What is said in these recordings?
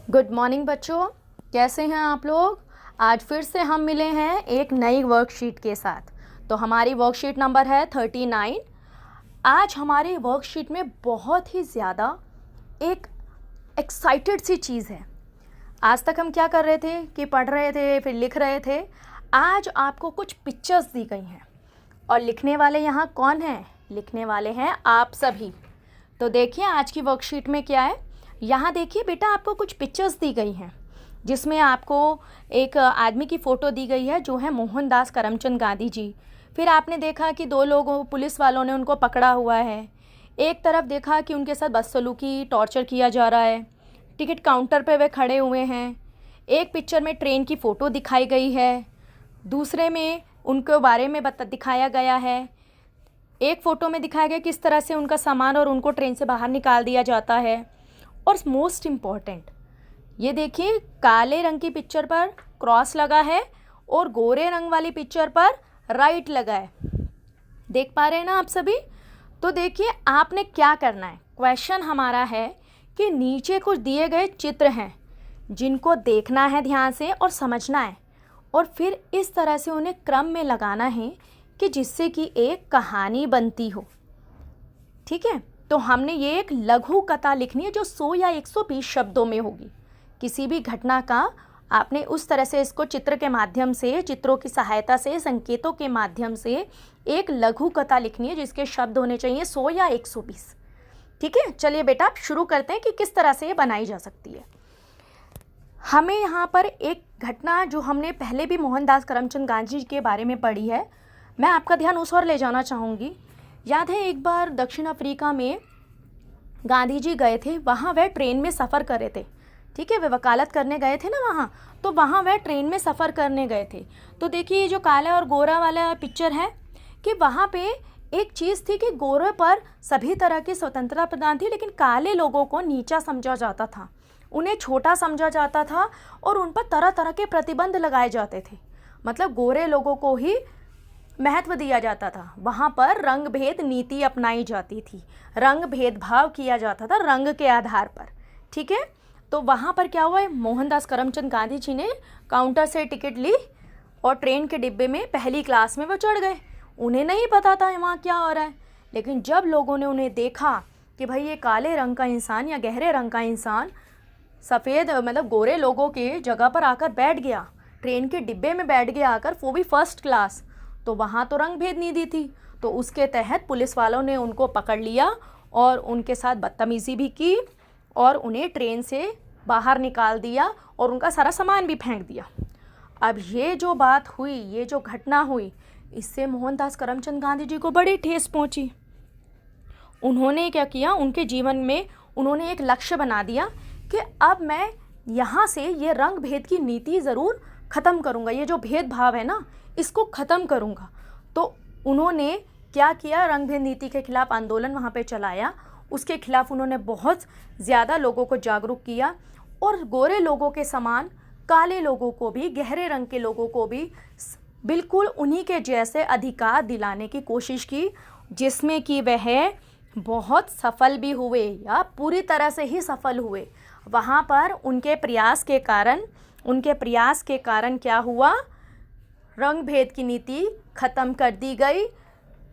Good morning बच्चों, कैसे हैं आप लोग। आज फिर से हम मिले हैं एक नई वर्कशीट के साथ। तो हमारी वर्कशीट नंबर है 39। आज हमारी वर्कशीट में बहुत ही ज़्यादा एक एक्साइटेड सी चीज़ है। आज तक हम क्या कर रहे थे कि पढ़ रहे थे फिर लिख रहे थे। आज आपको कुछ पिक्चर्स दी गई हैं और लिखने वाले यहाँ कौन हैं? लिखने वाले हैं आप सभी। तो देखिए आज की वर्कशीट में क्या है। यहाँ देखिए बेटा, आपको कुछ पिक्चर्स दी गई हैं जिसमें आपको एक आदमी की फ़ोटो दी गई है जो है मोहनदास करमचंद गांधी जी। फिर आपने देखा कि दो लोगों पुलिस वालों ने उनको पकड़ा हुआ है। एक तरफ देखा कि उनके साथ बदसलूकी टॉर्चर किया जा रहा है। टिकट काउंटर पे वे खड़े हुए हैं। एक पिक्चर में ट्रेन की फ़ोटो दिखाई गई है, दूसरे में उनके बारे में दिखाया गया है। एक फ़ोटो में दिखाया गया किस तरह से उनका सामान और उनको ट्रेन से बाहर निकाल दिया जाता है। और मोस्ट इम्पॉर्टेंट ये देखिए, काले रंग की पिक्चर पर क्रॉस लगा है और गोरे रंग वाली पिक्चर पर राइट लगा है। देख पा रहे हैं ना आप सभी। तो देखिए आपने क्या करना है। क्वेश्चन हमारा है कि नीचे कुछ दिए गए चित्र हैं जिनको देखना है ध्यान से और समझना है, और फिर इस तरह से उन्हें क्रम में लगाना है कि जिससे कि एक कहानी बनती हो। ठीक है, तो हमने ये एक लघु कथा लिखनी है जो 100 या 120 शब्दों में होगी। किसी भी घटना का आपने उस तरह से इसको चित्र के माध्यम से, चित्रों की सहायता से, संकेतों के माध्यम से एक लघु कथा लिखनी है जिसके शब्द होने चाहिए 100 या 120। ठीक है, चलिए बेटा आप शुरू करते हैं कि किस तरह से ये बनाई जा सकती है। हमें यहाँ पर एक घटना जो हमने पहले भी मोहनदास करमचंद गांधी जी के बारे में पढ़ी है, मैं आपका ध्यान उस ओर ले जाना चाहूँगी। याद है एक बार दक्षिण अफ्रीका में गांधी जी गए थे। वहाँ वह ट्रेन में सफ़र कर रहे थे। ठीक है, वे वकालत करने गए थे ना वहाँ, तो वहाँ वह ट्रेन में सफ़र करने गए थे। तो देखिए ये जो काला और गोरा वाला पिक्चर है कि वहाँ पे एक चीज़ थी कि गोरे पर सभी तरह की स्वतंत्रता प्रदान थी, लेकिन काले लोगों को नीचा समझा जाता था, उन्हें छोटा समझा जाता था और उन पर तरह तरह के प्रतिबंध लगाए जाते थे। मतलब गोरे लोगों को ही महत्व दिया जाता था। वहाँ पर रंग भेद नीति अपनाई जाती थी, रंग भेदभाव किया जाता था रंग के आधार पर। ठीक है, तो वहाँ पर क्या हुआ है, मोहनदास करमचंद गांधी जी ने काउंटर से टिकट ली और ट्रेन के डिब्बे में पहली क्लास में वो चढ़ गए। उन्हें नहीं पता था वहाँ क्या हो रहा है, लेकिन जब लोगों ने उन्हें देखा कि भाई ये काले रंग का इंसान या गहरे रंग का इंसान सफ़ेद मतलब गोरे लोगों के जगह पर आकर बैठ गया, ट्रेन के डिब्बे में बैठ गया आकर, वो भी फर्स्ट क्लास, तो वहाँ तो रंग भेद नीति थी। तो उसके तहत पुलिस वालों ने उनको पकड़ लिया और उनके साथ बदतमीज़ी भी की और उन्हें ट्रेन से बाहर निकाल दिया और उनका सारा सामान भी फेंक दिया। अब ये जो बात हुई, ये जो घटना हुई, इससे मोहनदास करमचंद गांधी जी को बड़ी ठेस पहुँची। उन्होंने क्या किया, उनके जीवन में उन्होंने एक लक्ष्य बना दिया कि अब मैं यहाँ से ये रंग भेद की नीति ज़रूर ख़त्म करूँगा, ये जो भेदभाव है ना इसको ख़त्म करूँगा। तो उन्होंने क्या किया, रंग भेद नीति के खिलाफ़ आंदोलन वहाँ पे चलाया। उसके खिलाफ़ उन्होंने बहुत ज़्यादा लोगों को जागरूक किया और गोरे लोगों के समान काले लोगों को भी, गहरे रंग के लोगों को भी बिल्कुल उन्हीं के जैसे अधिकार दिलाने की कोशिश की, जिसमें कि वह बहुत सफल भी हुए या पूरी तरह से ही सफल हुए। वहाँ पर उनके प्रयास के कारण क्या हुआ, रंग भेद की नीति ख़त्म कर दी गई।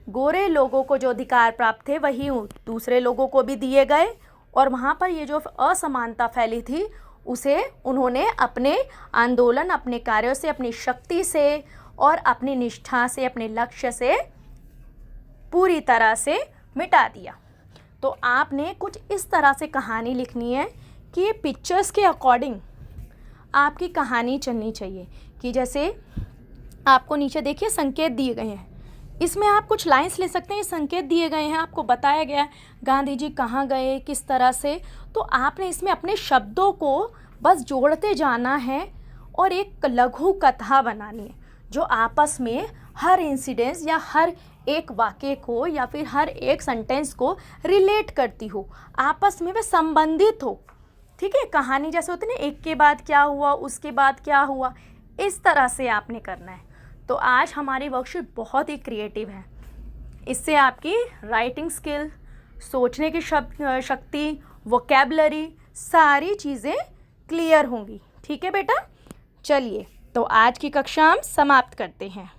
गोरे लोगों को जो अधिकार प्राप्त थे वही दूसरे लोगों को भी दिए गए और वहाँ पर ये जो असमानता फैली थी उसे उन्होंने अपने आंदोलन, अपने कार्यों से, अपनी शक्ति से और अपनी निष्ठा से, अपने लक्ष्य से पूरी तरह से मिटा दिया। तो आपने कुछ इस तरह से कहानी लिखनी है कि ये पिक्चर्स के अकॉर्डिंग आपकी कहानी चलनी चाहिए। कि जैसे आपको नीचे देखिए संकेत दिए गए हैं, इसमें आप कुछ लाइंस ले सकते हैं। संकेत दिए गए हैं, आपको बताया गया है गांधी जी कहाँ गए, किस तरह से। तो आपने इसमें अपने शब्दों को बस जोड़ते जाना है और एक लघु कथा बनानी है जो आपस में हर इंसिडेंस या हर एक वाक्य को या फिर हर एक सेंटेंस को रिलेट करती हो, आपस में वे संबंधित हो। ठीक है, कहानी जैसे होती है ना, एक के बाद क्या हुआ, उसके बाद क्या हुआ, इस तरह से आपने करना है। तो आज हमारी वर्कशीट बहुत ही क्रिएटिव है। इससे आपकी राइटिंग स्किल, सोचने की शक्ति, वोकैबुलरी, सारी चीज़ें क्लियर होंगी। ठीक है बेटा, चलिए तो आज की कक्षा हम समाप्त करते हैं।